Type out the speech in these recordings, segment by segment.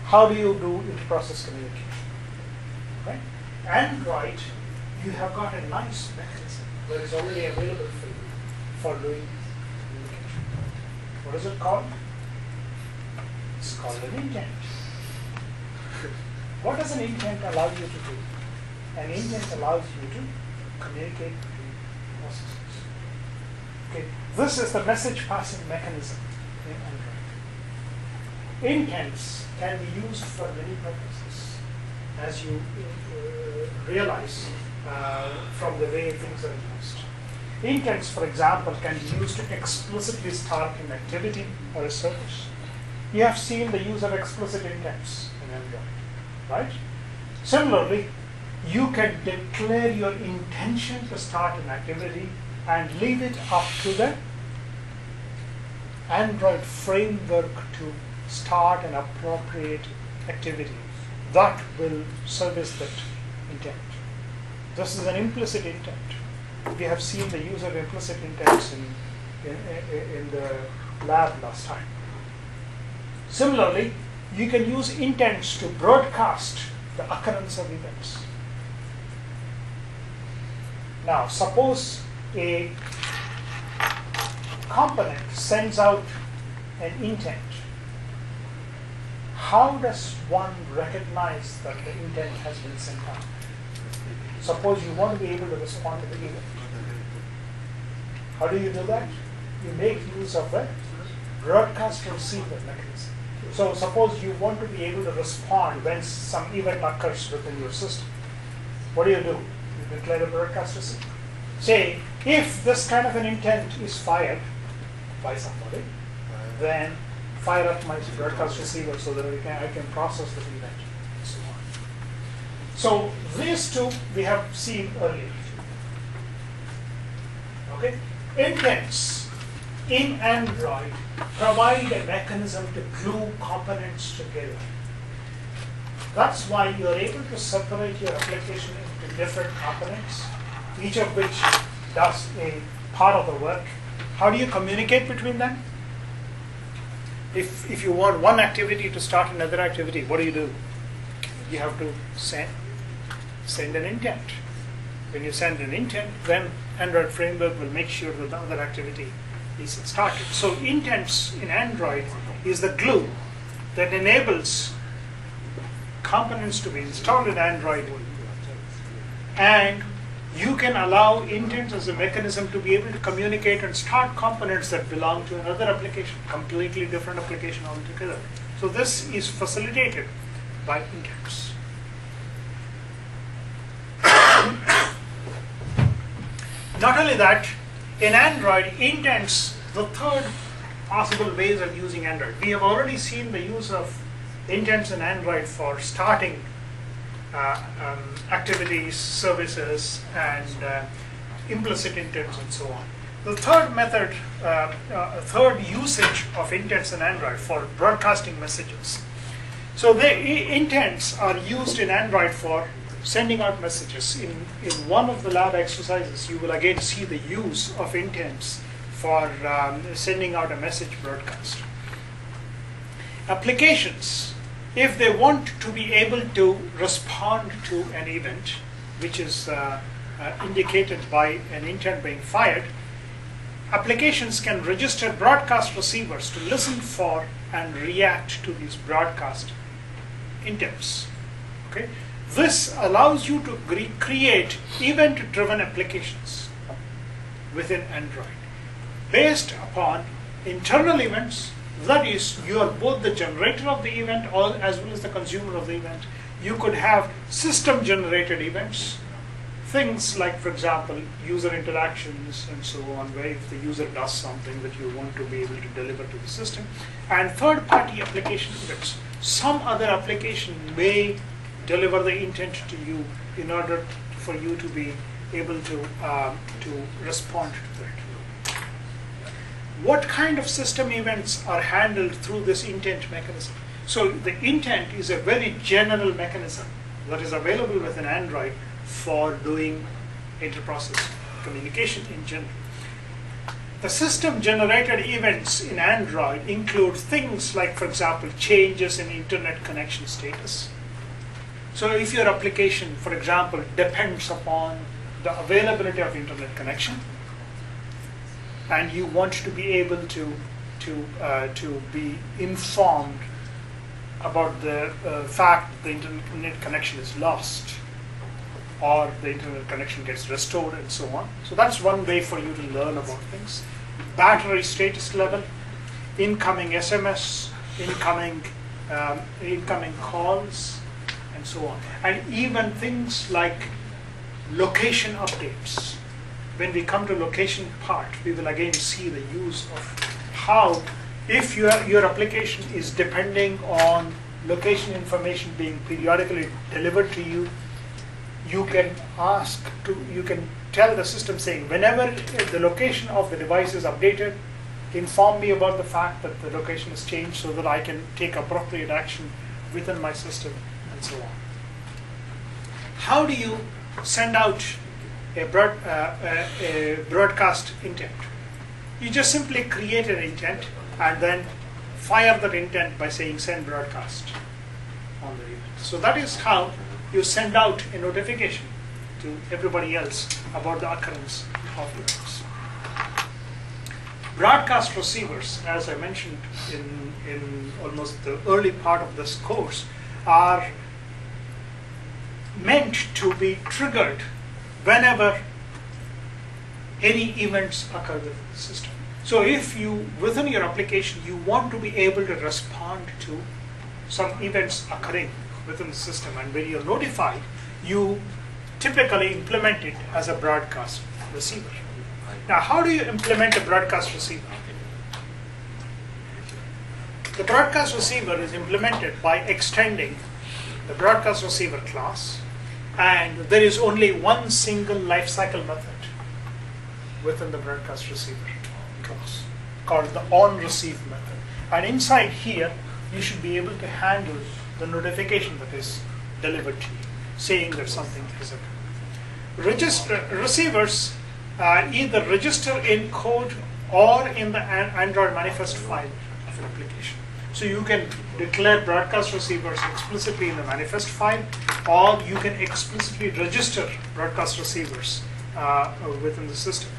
how do you do interprocess communication? Right? Android, you have got a nice mechanism that is already available for you for doing communication. What is it called? It's called an intent. What does an intent allow you to do? An intent allows you to communicate between processes. Okay, this is the message passing mechanism in Android. Intents can be used for many purposes, as you realize from the way things are used. Intents, for example, can be used to explicitly start an activity or a service. You have seen the use of explicit intents in Android, right? Similarly, you can declare your intention to start an activity and leave it up to the Android framework to start an appropriate activity that will service that intent. This is an implicit intent. We have seen the use of implicit intents in the lab last time. Similarly, you can use intents to broadcast the occurrence of events. Now, suppose a component sends out an intent. How does one recognize that the intent has been sent out? Suppose you want to be able to respond to the event. How do you do that? You make use of the broadcast receiver mechanism. So suppose you want to be able to respond when some event occurs within your system. What do? You declare a broadcast receiver. Say, if this kind of an intent is fired by somebody, then fire up my broadcast receiver so that I can process the event, and so on. So these two we have seen earlier. Okay? Intents in Android provide a mechanism to glue components together. That's why you are able to separate your application into different components, each of which does a part of the work. How do you communicate between them? If you want one activity to start another activity, what do? You have to send an intent. When you send an intent, then Android framework will make sure that the other activity is started. So intents in Android is the glue that enables components to be installed in Android, and you can allow intents as a mechanism to be able to communicate and start components that belong to another application, completely different application altogether. So this is facilitated by intents. Not only that, in Android, intents, the third possible ways of using Android. We have already seen the use of intents in Android for starting activities, services, and implicit intents, and so on. The third method, third usage of intents in Android for broadcasting messages. So the intents are used in Android for sending out messages. In one of the lab exercises, you will again see the use of intents for sending out a message broadcast. Applications, if they want to be able to respond to an event, which is indicated by an intent being fired, applications can register broadcast receivers to listen for and react to these broadcast intents. Okay? This allows you to create event-driven applications within Android based upon internal events. That is, you are both the generator of the event as well as the consumer of the event. You could have system-generated events, things like, for example, user interactions and so on, where if the user does something that you want to be able to deliver to the system, and third-party application events. Some other application may deliver the intent to you in order for you to be able to respond to that. What kind of system events are handled through this intent mechanism? So the intent is a very general mechanism that is available within Android for doing interprocess communication in general. The system-generated events in Android include things like, for example, changes in internet connection status. So if your application, for example, depends upon the availability of internet connection, and you want to be able to be informed about the fact that the internet connection is lost, or the internet connection gets restored, and so on. So that's one way for you to learn about things. Battery status level, incoming SMS, incoming calls, and so on. And even things like location updates. When we come to location part, we will again see the use of how, if your application is depending on location information being periodically delivered to you, you can tell the system saying, whenever the location of the device is updated, inform me about the fact that the location has changed so that I can take appropriate action within my system, and so on. How do you send out a broadcast intent? You just simply create an intent and then fire that intent by saying send broadcast on the event. So that is how you send out a notification to everybody else about the occurrence of events. Broadcast receivers, as I mentioned in almost the early part of this course, are meant to be triggered whenever any events occur within the system. So if you, within your application, you want to be able to respond to some events occurring within the system, and when you're notified, you typically implement it as a broadcast receiver. Now, how do you implement a broadcast receiver? The broadcast receiver is implemented by extending the broadcast receiver class, and there is only one single lifecycle method within the broadcast receiver class called the onReceive method. And inside here, you should be able to handle the notification that is delivered to you, saying that something is occurring. Receivers either register in code or in the Android manifest file of an application. So you can declare broadcast receivers explicitly in the manifest file, or you can explicitly register broadcast receivers within the system.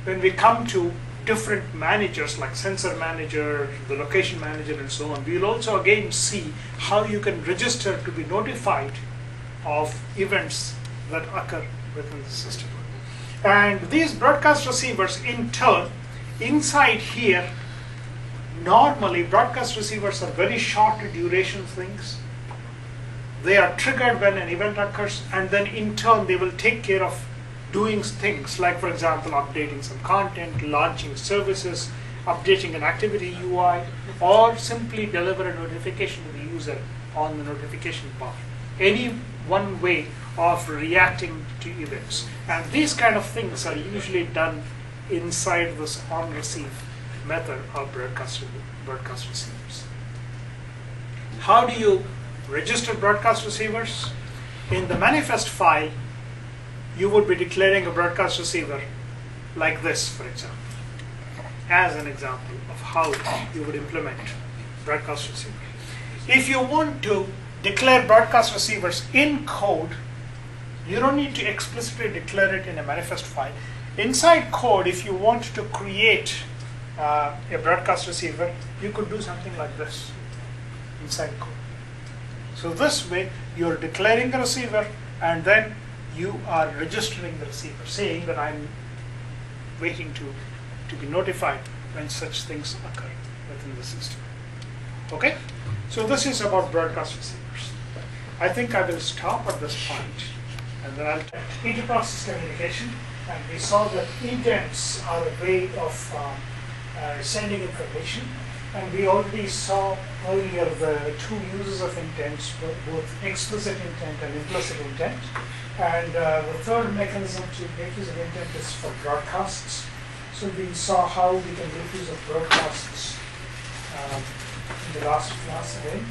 When we come to different managers like sensor manager, the location manager, and so on, we'll also again see how you can register to be notified of events that occur within the system. And these broadcast receivers, in turn, inside here, normally broadcast receivers are very short duration things. They are triggered when an event occurs, and then in turn they will take care of doing things like, for example, updating some content, launching services, updating an activity UI, or simply deliver a notification to the user on the notification bar. Any one way of reacting to events. And these kind of things are usually done inside this onReceive method of broadcast receivers. How do you register broadcast receivers? In the manifest file, you would be declaring a broadcast receiver like this, for example, as an example of how you would implement broadcast receiver. If you want to declare broadcast receivers in code, you don't need to explicitly declare it in a manifest file. Inside code, if you want to create a broadcast receiver, you could do something like this inside code. So this way, you're declaring the receiver, and then you are registering the receiver, saying that I'm waiting to be notified when such things occur within the system. Okay? So this is about broadcast receivers. I think I will stop at this point, and then I'll talk interprocess communication. And we saw that intents are a way of sending information. And we already saw earlier the two uses of intents, both explicit intent and implicit intent. And the third mechanism to make use of intent is for broadcasts. So we saw how we can make use of broadcasts in the last class again.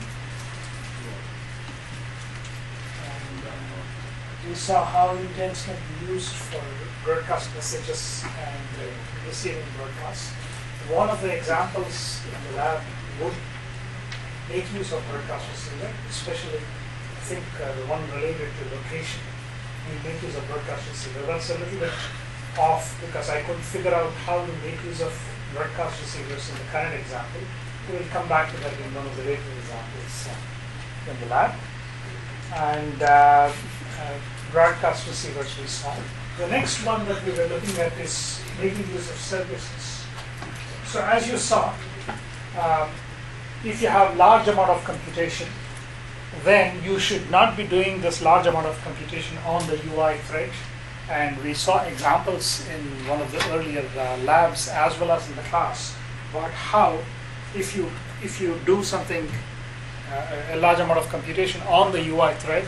And we saw how intents can be used for broadcast messages and receiving broadcasts. One of the examples in the lab would make use of broadcast receiver, especially I think the one related to location. We make use of broadcast receiver. That's a little bit off because I couldn't figure out how to make use of broadcast receivers in the current example. We will come back to that in one of the later examples in the lab. And broadcast receivers we saw. The next one that we were looking at is making use of services. So as you saw, if you have large amount of computation, then you should not be doing this large amount of computation on the UI thread. And we saw examples in one of the earlier labs as well as in the class about how if you do something, a large amount of computation on the UI thread,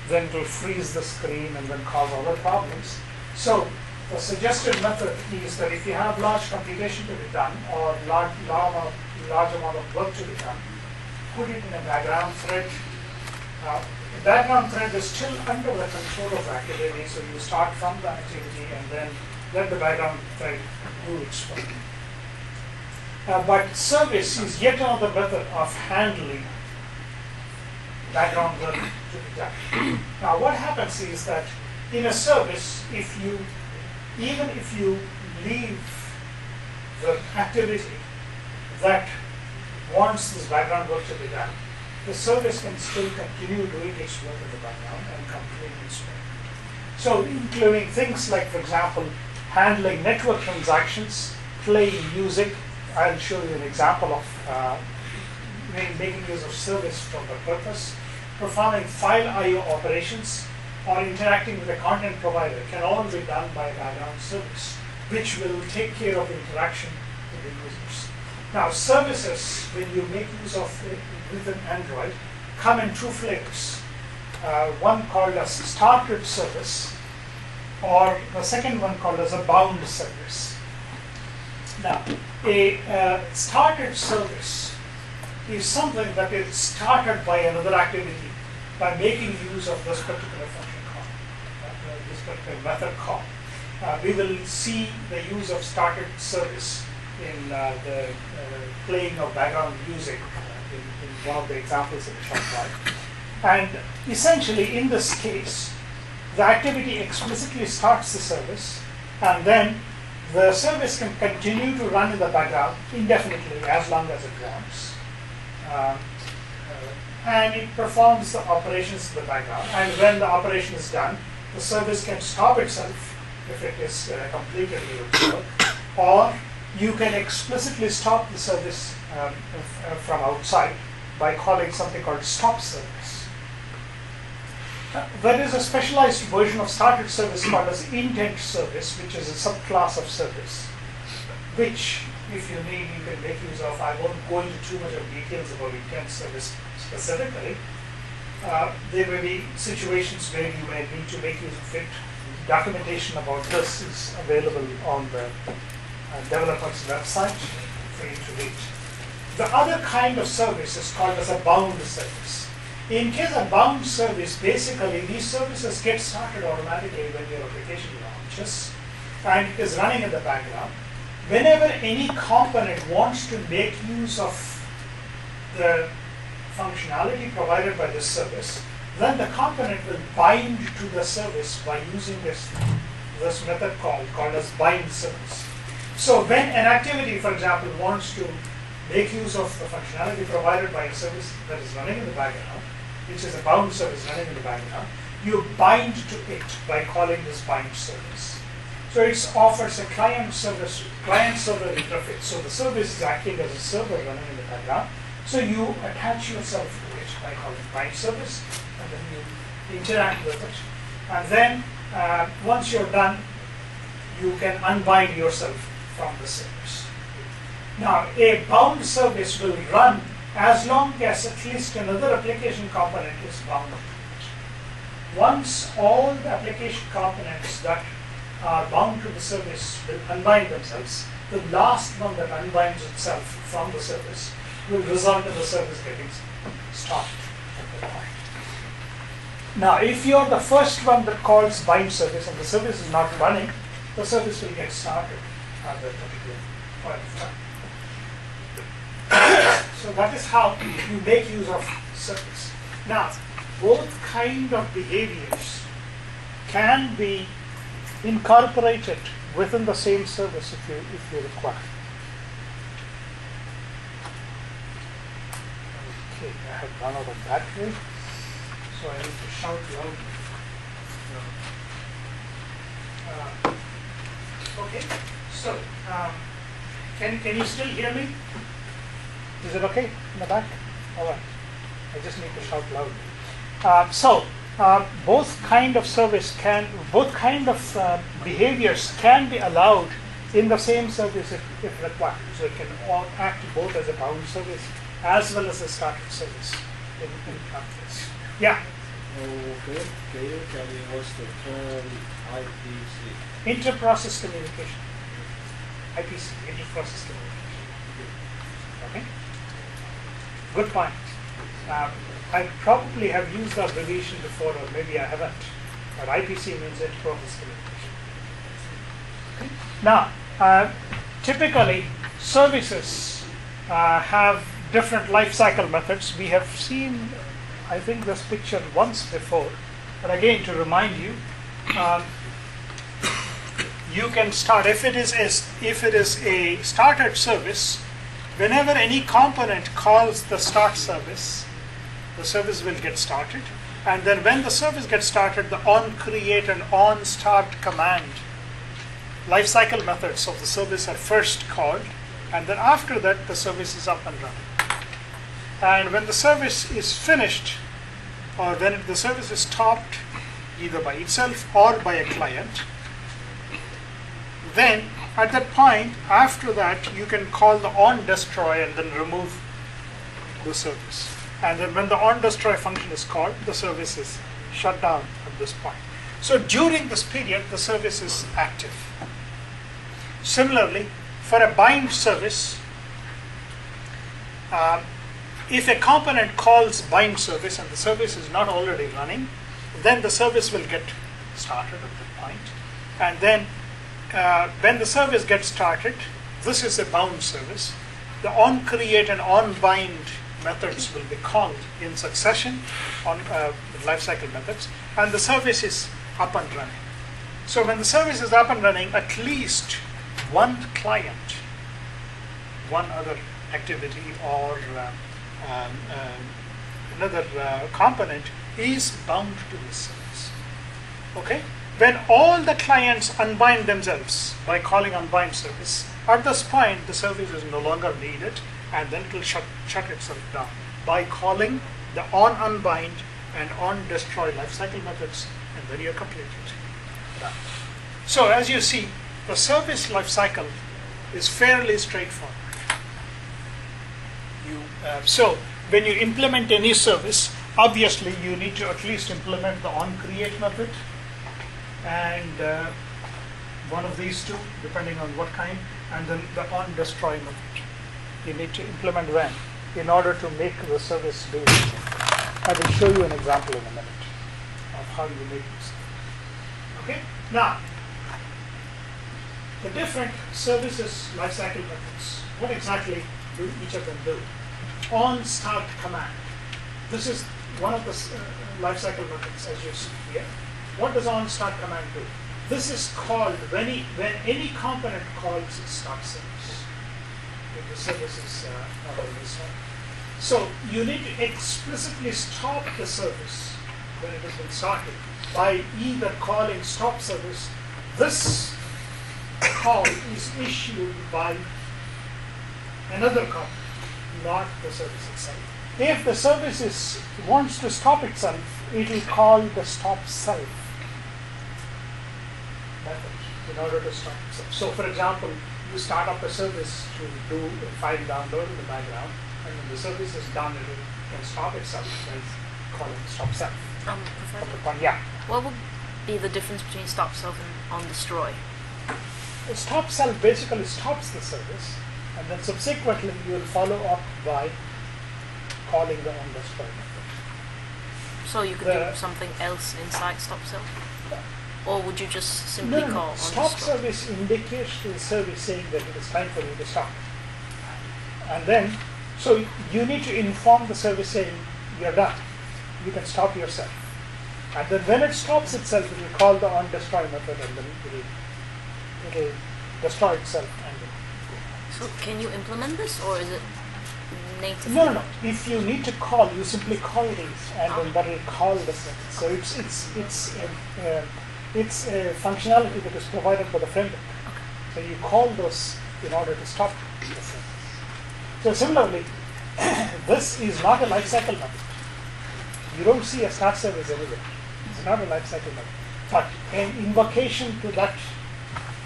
then it will freeze the screen and then cause other problems. So the suggested method is that if you have large computation to be done or large amount of work to be done, put it in a background thread. The background thread is still under the control of activity, so you start from the activity and then let the background thread do its work. But service is yet another method of handling background work to be done. Now what happens is that in a service, even if you leave the activity that wants this background work to be done, the service can still continue doing its work in the background and complete its work. So including things like, for example, handling network transactions, playing music. I'll show you an example of making use of service for the purpose, performing file I/O operations, or interacting with a content provider can all be done by a background service, which will take care of interaction with the users. Now, services, when you make use of it within Android, come in two flavors. One called as started service, or the second one called as a bound service. Now, a started service is something that is started by another activity by making use of this particular function call, this particular method call. We will see the use of started service in the playing of background music in one of the examples in the short while. And essentially, in this case, the activity explicitly starts the service, and then the service can continue to run in the background indefinitely as long as it wants. And it performs the operations in the background. And when the operation is done, the service can stop itself if it is completed with work, or you can explicitly stop the service from outside by calling something called stop service. There is a specialized version of started service called as intent service, which is a subclass of service, which, if you need, you can make use of. I won't go into too much of details about intent service specifically. There may be situations where you may need to make use of it. Documentation about this is available on the developer's website for you to read. The other kind of service is called as a bound service. In case of bound service, basically these services get started automatically when your application launches and it is running in the background. Whenever any component wants to make use of the functionality provided by this service, then the component will bind to the service by using this method called as bind service. So when an activity, for example, wants to make use of the functionality provided by a service that is running in the background, which is a bound service running in the background, you bind to it by calling this bind service. So it offers a client-server interface. So the service is acting as a server running in the background. So you attach yourself to it by calling bind service, and then you interact with it. And then once you're done, you can unbind yourself from the service. Now, a bound service will run as long as at least another application component is bound to it. Once all the application components that are bound to the service will unbind themselves, the last one that unbinds itself from the service will result in the service getting stopped at that point. Now, if you're the first one that calls bind service and the service is not running, the service will get started at that particular point of time. So that is how you make use of service. Now, both kind of behaviors can be incorporated within the same service if you require. Okay, I have run out of battery, so I need to shout loudly. Okay, so can you still hear me? Is it okay in the back? All right. I just need to shout loudly. Both kind of behaviors can be allowed in the same service if required. So it can all act both as a bound service as well as a started service in practice. Yeah. Okay, can you tell me what's the term IPC? Interprocess communication. IPC, interprocess communication. Okay. Good point. I probably have used the abbreviation before, or maybe I haven't. But IPC means interprocess communication. Okay. Now, typically, services have different lifecycle methods. We have seen, I think, this picture once before. But again, to remind you, you can start if it is a started service. Whenever any component calls the start service, the service will get started. And then when the service gets started, the onCreate and onStart command lifecycle methods of the service are first called, and then after that the service is up and running. And when the service is finished, or when the service is stopped either by itself or by a client, then at that point, after that, you can call the onDestroy and then remove the service. And then when the onDestroy function is called, the service is shut down at this point. So during this period, the service is active. Similarly, for a bind service, if a component calls bind service and the service is not already running, then the service will get started at that point. And then when the service gets started, this is a bound service. The onCreate and onBind methods will be called in succession on lifecycle methods, and the service is up and running. So when the service is up and running, at least one client, one other activity, or another component is bound to this service. Okay? When all the clients unbind themselves by calling unbind service, at this point the service is no longer needed, and then it will shut itself down by calling the onUnbind and onDestroy lifecycle methods, and then you're completed. Done. So as you see, the service lifecycle is fairly straightforward. So when you implement any service, obviously you need to at least implement the onCreate method and one of these two, depending on what kind, and then the onDestroy method. You need to implement when in order to make the service do it. I will show you an example in a minute of how you make this. Okay? Now, the different services lifecycle methods, what exactly do each of them do? OnStart command. This is one of the lifecycle methods as you see here. What does OnStart command do? This is called when any component calls start service. If the service is not already started. So you need to explicitly stop the service when it has been started by either calling stop service. This call is issued by another component, not the service itself. If the service wants to stop itself, it will call the stop self method in order to stop itself. So for example, you start up a service to do a file download in the background, and when the service is done, it can stop itself by calling stop self. Professor, yeah. what would be the difference between stop self and onDestroy? The stop self basically stops the service, and then subsequently you will follow up by calling the onDestroy method. So you could do something else inside stop self? or would you just simply No. call on Stop the stop? service indicates to the service saying that it is time for you to stop. And then, so you need to inform the service saying you're done. You can stop yourself. And then when it stops itself, it will call the onDestroy method and then it will destroy itself. And then So can you implement this, or is it native? no. If you need to call, you simply call these, and then that will call the service. So it's a functionality that is provided by the framework. So you call those in order to stop the service. So similarly, this is not a lifecycle method. You don't see a start service anywhere. It's not a lifecycle method. But an invocation to that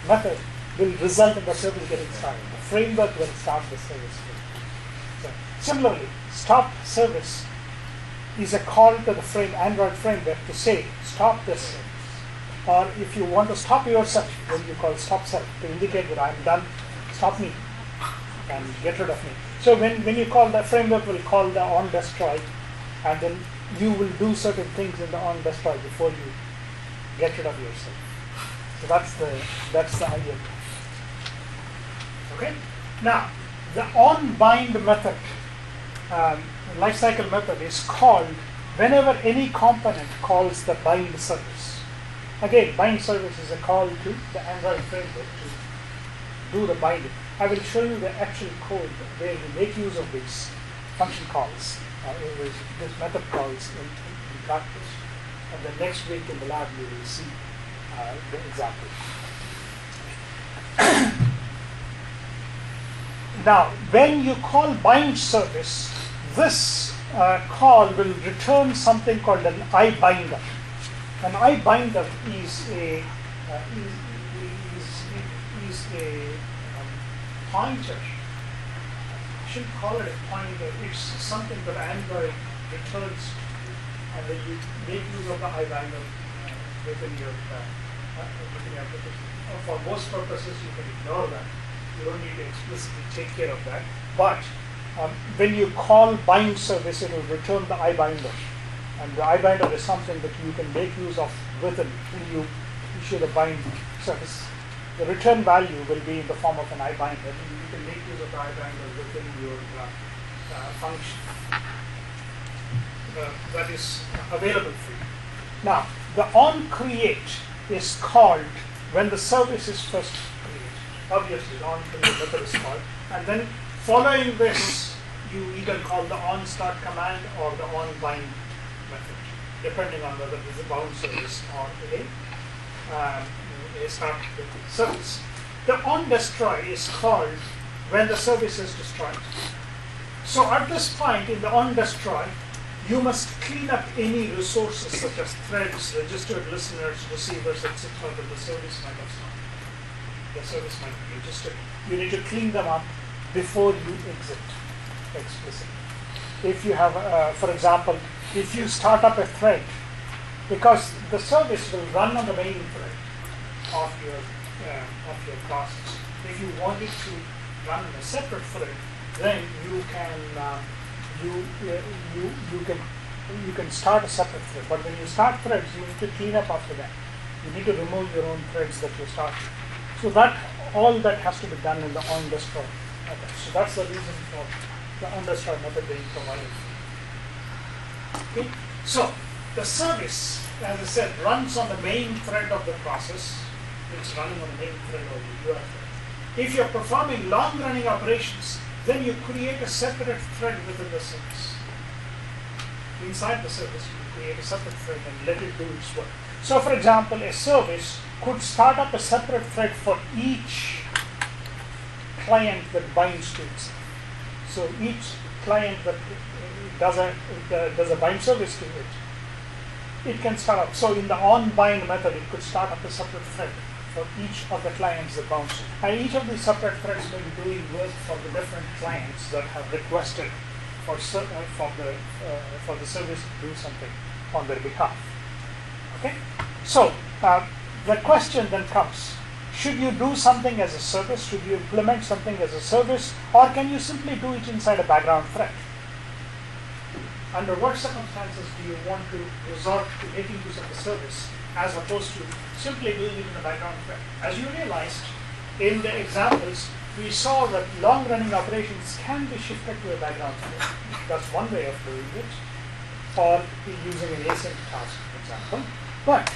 method will result in the service getting started. The framework will start the service. So, similarly, stop service is a call to the Android framework to say stop this service. Or if you want to stop yourself, then you call stop self to indicate that I'm done, stop me and get rid of me. So when you call, the framework will call the onDestroy, and then you will do certain things in the onDestroy before you get rid of yourself. So that's the idea. Okay. Now the onBind method, lifecycle method, is called whenever any component calls the bind service. Again, bind service is a call to the Android framework to do the binding. I will show you the actual code where we make use of these function calls, this method calls in practice. And then next week in the lab you will see the example. Now, when you call bind service, this call will return something called an iBinder. An iBinder is a pointer. I shouldn't call it a pointer. It's something that Android returns, and then you make use of the iBinder within your application. For most purposes, you can ignore that. You don't need to explicitly take care of that. But when you call bind service, it will return the iBinder. And the iBinder is something that you can make use of when you issue the bind service. The return value will be in the form of an iBinder. You can make use of the iBinder within your function that is available for you. Now, the onCreate is called when the service is first created. Obviously, the onCreate method is called. And then following this, you either call the onStart command or the onBind method, depending on whether it is a bound service or a start service. The onDestroy is called when the service is destroyed. So at this point in the onDestroy, you must clean up any resources such as threads, registered listeners, receivers, etc. that the service might have stopped. The service might be registered. You need to clean them up before you exit explicitly. If you have, for example, if you start up a thread, because the service will run on the main thread of your process. If you want it to run in a separate thread, then you can start a separate thread. But when you start threads, you need to clean up after that. You need to remove your own threads that you started. So that all that has to be done in the onDestroy method. So that's the reason for the onDestroy method being provided. Okay. So the service, as I said, runs on the main thread of the process. It's running on the main thread of the URL thread. If you're performing long-running operations, then you create a separate thread within the service. Inside the service, you create a separate thread and let it do its work. So, for example, a service could start up a separate thread for each client that binds to itself. So each client that does a bind service to it, it can start up. So in the onBind method, it could start up a separate thread for each of the clients that bounce. And each of these separate threads may be doing work for the different clients that have requested for the service to do something on their behalf. Okay? So the question then comes, should you do something as a service? Should you implement something as a service? Or can you simply do it inside a background thread? Under what circumstances do you want to resort to making use of the service as opposed to simply doing it in the background thread. As you realized in the examples, we saw that long-running operations can be shifted to a background thread. That's one way of doing it, or using an async task, for example. But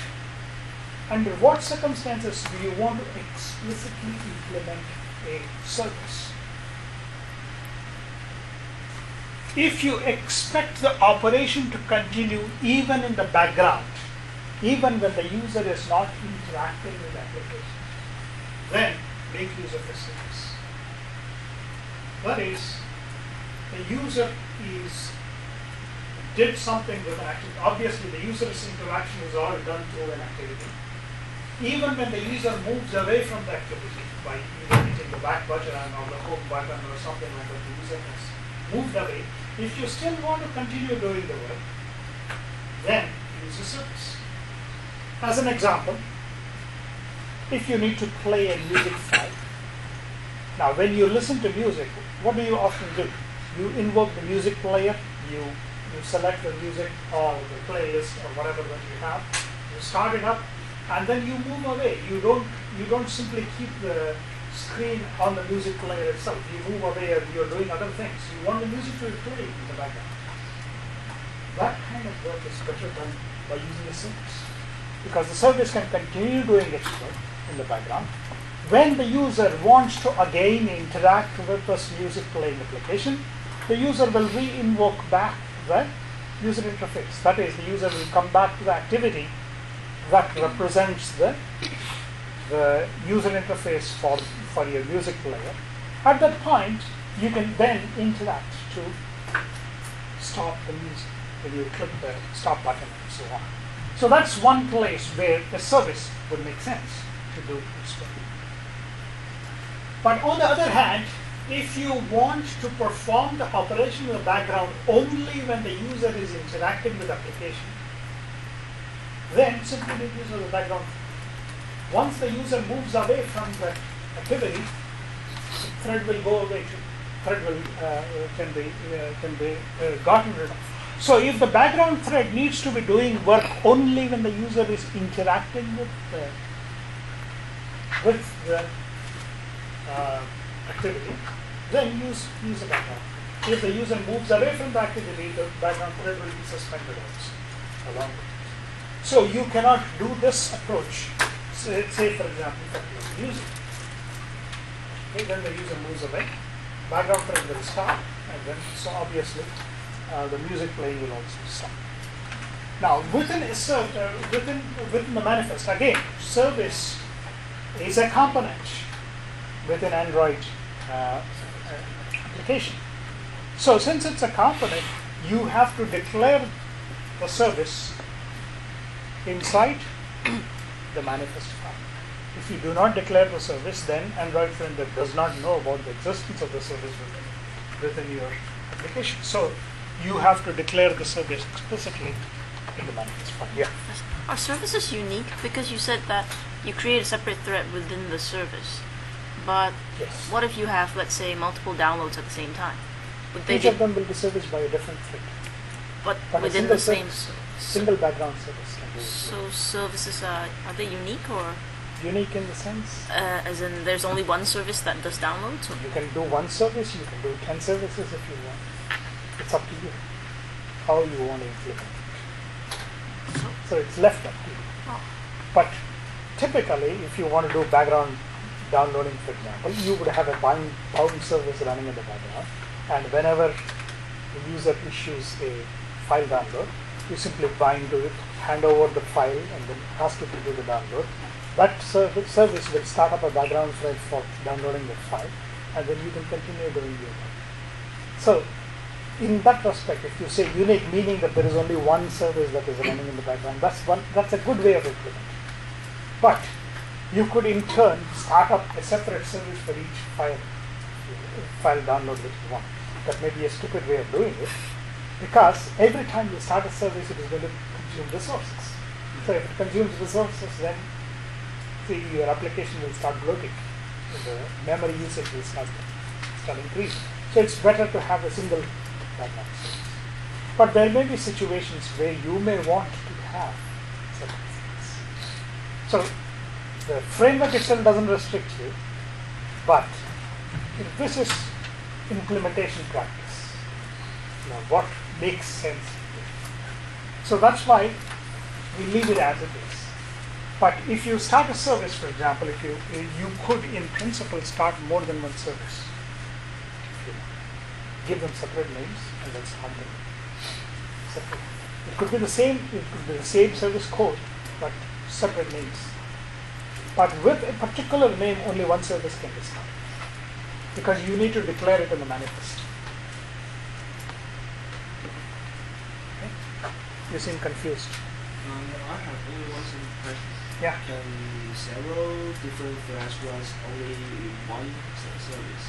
under what circumstances do you want to explicitly implement a service? If you expect the operation to continue even in the background, even when the user is not interacting with the application, then make use of a service. That is, the user did something with an activity. Obviously, the user's interaction is all done through an activity. Even when the user moves away from the activity by either hitting the back button or the home button or something like that, the user has moved away. If you still want to continue doing the work, then use a service. As an example, if you need to play a music file. Now, when you listen to music, what do you often do? You invoke the music player, you select the music or the playlist or whatever that you have, you start it up, and then you move away. You don't simply keep the screen on the music player itself. You move away and you're doing other things. You want the music to be playing in the background. That kind of work is better done by using a service, because the service can continue doing its work in the background. When the user wants to again interact with this music playing application, the user will re-invoke back the user interface. That is, the user will come back to the activity that represents the user interface for your music player. At that point, you can then interact to stop the music when you click the stop button and so on. So that's one place where a service would make sense to do this work. But on the other hand, if you want to perform the operation in the background only when the user is interacting with the application, then simply make use of the background. Once the user moves away from the activity, the thread will go away too. Thread will, can be gotten rid of. So if the background thread needs to be doing work only when the user is interacting with the activity, then use the background. If the user moves away from the activity, the background thread will be suspended also along with it. So you cannot do this approach. Say for example, for music. Okay, then the user moves away, background thread will stop, and then so obviously the music playing will also stop. Now within the manifest, again, service is a component within Android application. So since it's a component, you have to declare the service inside the manifest file. If you do not declare the service, then Android Friender does not know about the existence of the service within your application. So you have to declare the service explicitly in the manifest file. Yeah. Are services unique? Because you said that you create a separate thread within the service. But yes. What if you have, let's say, multiple downloads at the same time? Would they Each of them will be serviced by a different thread. But within the same single background service can do it. So services are they unique or? Unique in the sense? As in, there's only one service that does downloads? Or? You can do one service, you can do 10 services if you want. It's up to you how you want to implement it. So it's left up to you. Oh. But typically, if you want to do background downloading, for example, you would have a bound service running in the background, and whenever the user issues a file download, you simply bind to it, hand over the file, and then ask it to do the download. That service will start up a background thread for downloading the file, and then you can continue doing your work. So, in that respect, if you say unique, meaning that there is only one service that is running in the background, that's a good way of implementing. But you could in turn start up a separate service for each file download that you want. That may be a stupid way of doing it, because every time you start a service, it is going to consume resources. So if it consumes resources, then your application will start bloating. The memory usage will start increasing. So it's better to have a single background service. But there may be situations where you may want to have separate things. So the framework itself doesn't restrict you, but this is implementation practice. What makes sense. So that's why we leave it as it is. But if you start a service, for example, if you could in principle start more than one service. Give them separate names and then start them separate. It could be the same service code, but separate names. But with a particular name, only one service can be started, because you need to declare it in the manifest. Okay? You seem confused. I have only one simple question. Yeah. Can several different threads run only one service?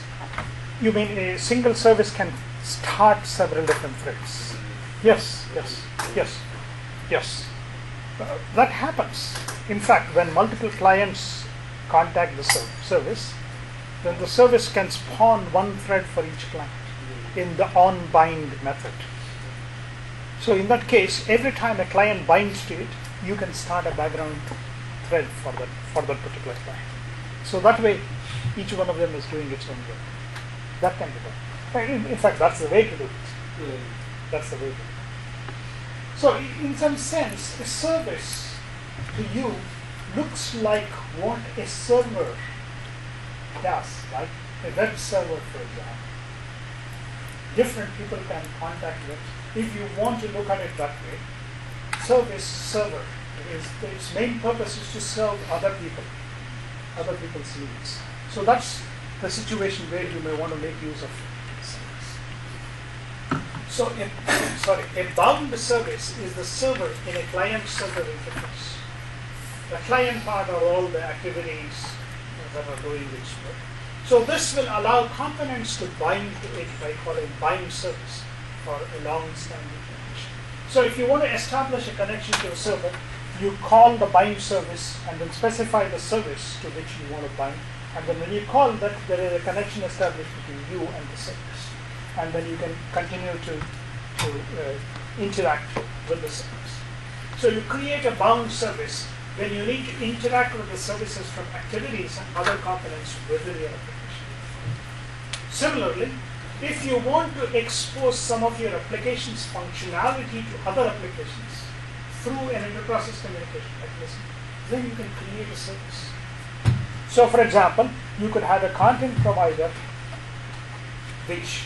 You mean a single service can start several different threads? Yes. That happens. In fact, when multiple clients contact the service, then the service can spawn one thread for each client in the on-bind method. So in that case, every time a client binds to it, you can start a background thread for that particular client. So that way, each one of them is doing its own work. That can be done. In fact, that's the way to do it. That's the way to do it. So in some sense, a service to you looks like what a server does, like a web server, for example. Different people can contact it. If you want to look at it that way, service server its main purpose is to serve other people's needs. So that's the situation where you may want to make use of service. So a bound service is the server in a client-server interface. The client part are all the activities that are doing its work. So this will allow components to bind to it by calling bind service for a long-standing connection. So if you want to establish a connection to a server, you call the bind service and then specify the service to which you want to bind. And then when you call that, there is a connection established between you and the service. And then you can continue to interact with the service. So you create a bound service when you need to interact with the services from activities and other components within your application. Similarly, if you want to expose some of your application's functionality to other applications through an interprocess communication mechanism, then you can create a service. So for example, you could have a content provider which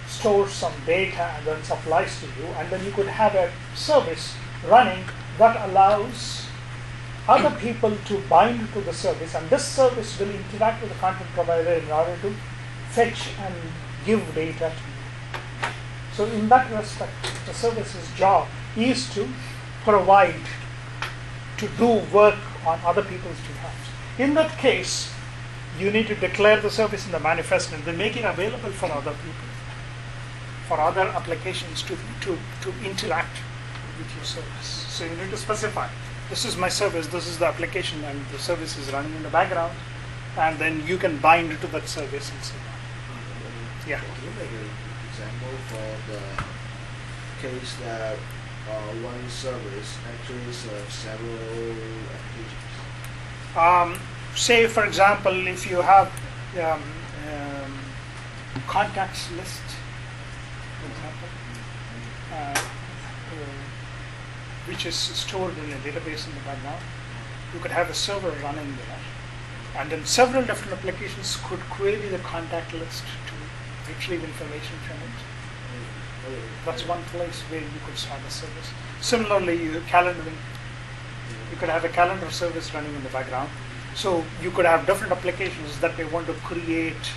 stores some data and then supplies to you, and then you could have a service running that allows other people to bind to the service, and this service will interact with the content provider in order to fetch and give data to you. So in that respect, the service's job is to provide, to do work on other people's behalf. In that case, you need to declare the service in the manifest and then make it available for other people, for other applications to interact with your service. So you need to specify, this is my service, this is the application, and the service is running in the background, and then you can bind to that service and so on. Yeah. Can you make an example for the case that one service actually serves several applications? Say, for example, if you have contacts list, for example, which is stored in a database in the background, you could have a server running there, and then several different applications could query the contact list to retrieve information from it. That's one place where you could start a service. Similarly, calendaring. You could have a calendar service running in the background. So you could have different applications that may want to create,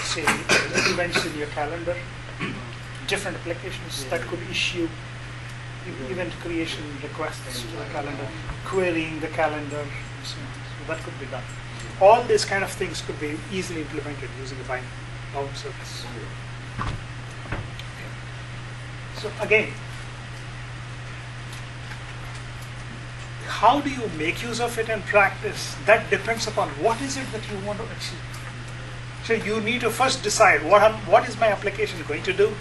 say, events in your calendar. Different applications that could issue event creation requests to the calendar, querying the calendar, and so on. So that could be done. All these kind of things could be easily implemented using a bound service. Okay. So again, how do you make use of it in practice? That depends upon what is it that you want to achieve. So you need to first decide what is my application going to do,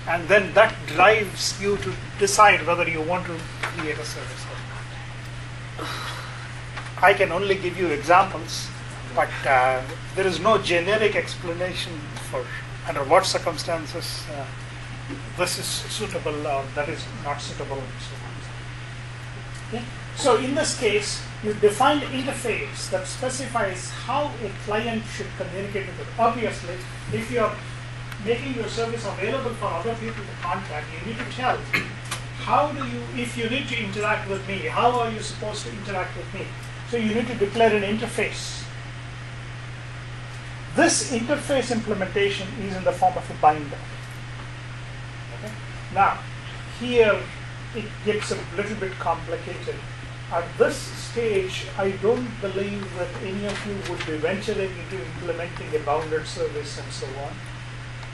and then that drives you to decide whether you want to create a service or not. I can only give you examples, but there is no generic explanation for under what circumstances this is suitable or that is not suitable and so on. Okay? So in this case, you define the interface that specifies how a client should communicate with it. Obviously, if you are making your service available for other people to contact, you need to tell how do you, if you need to interact with me, how are you supposed to interact with me? So you need to declare an interface. This interface implementation is in the form of a binder. Okay? Now, here it gets a little bit complicated. At this stage, I don't believe that any of you would be venturing into implementing a bounded service and so on.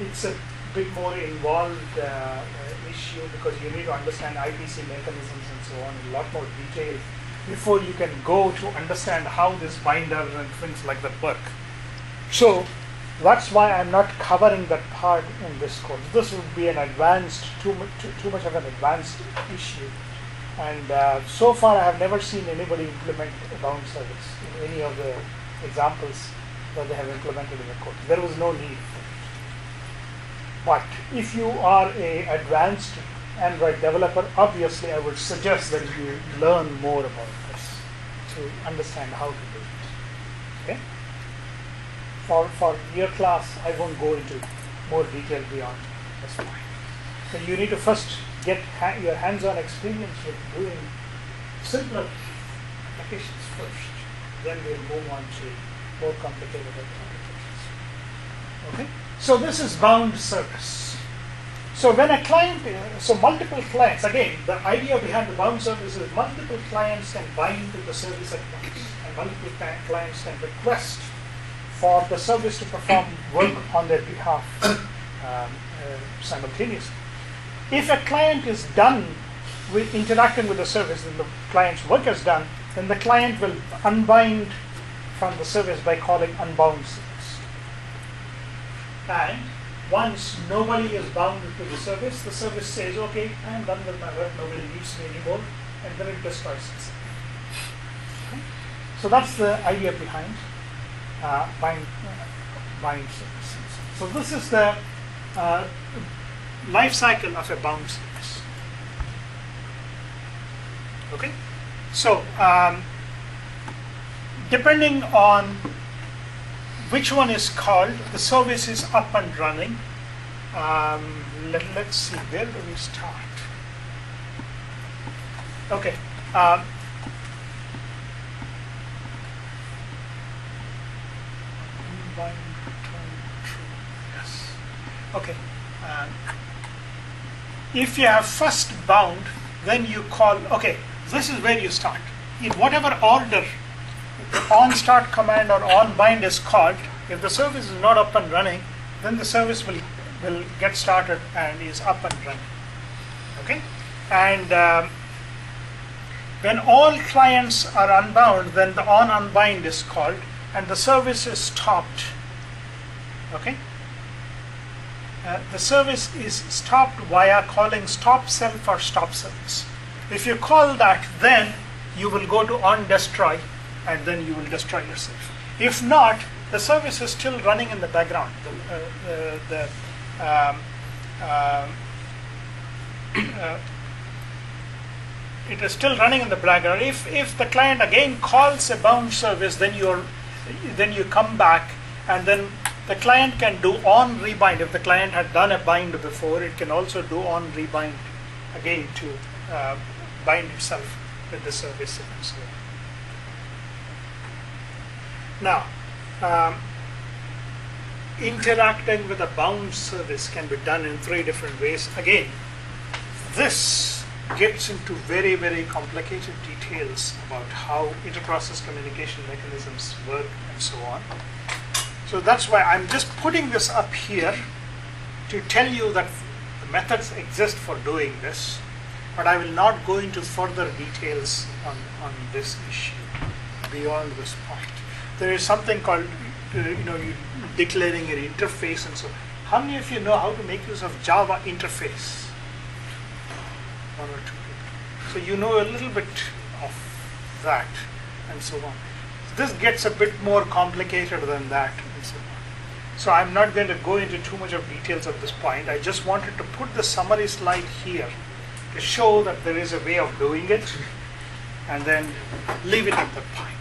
It's a bit more involved issue because you need to understand IPC mechanisms and so on in a lot more detail before you can go to understand how this binder and things like that work. So that's why I'm not covering that part in this course. This would be an advanced, too much of an advanced issue. And so far I have never seen anybody implement a bound service in any of the examples that they have implemented in the course. There was no need for it. But if you are an advanced Android developer, obviously I would suggest that you learn more about this to understand how to do it. Okay? For your class, I won't go into more detail beyond this point. So you need to first get your hands-on experience with doing simpler applications first. Then we'll move on to more complicated applications. Okay? So this is bound service. So when a client, so multiple clients, again, the idea behind the bound service is multiple clients can bind to the service at once, and multiple clients can request for the service to perform work on their behalf simultaneously. If a client is done with interacting with the service, then the client's work is done, then the client will unbind from the service by calling unbound service. And once nobody is bound to the service says, okay, I am done with my work, nobody needs me anymore, and then it destroys itself. Okay? So that's the idea behind bind service. So this is the life cycle of a bound service. Okay? So depending on which one is called, the service is up and running. Let's see, where do we start? Okay. Yes. Okay. If you have first bound, then you call, okay, this is where you start. In whatever order the on-start command or on-bind is called, if the service is not up and running, then the service will get started and is up and running. Okay? And when all clients are unbound, then the on-unbind is called and the service is stopped. Okay? The service is stopped via calling stop self or stop service. If you call that, then you will go to on destroy and then you will destroy yourself. If not, the service is still running in the background. It is still running in the background. If the client again calls a bound service, then you come back, and then the client can do on rebind. If the client had done a bind before, it can also do on rebind again to bind itself with the service and so on. Now, interacting with a bound service can be done in 3 different ways. Again, this gets into very, very complicated details about how interprocess communication mechanisms work and so on. So that's why I'm just putting this up here to tell you that the methods exist for doing this, but I will not go into further details on this issue beyond this point. There is something called, you declaring an interface and so on. How many of you know how to make use of Java interface? 1 or 2 people. So you know a little bit of that and so on. This gets a bit more complicated than that and so on. So I'm not going to go into too much of details at this point. I just wanted to put the summary slide here to show that there is a way of doing it and then leave it at that point.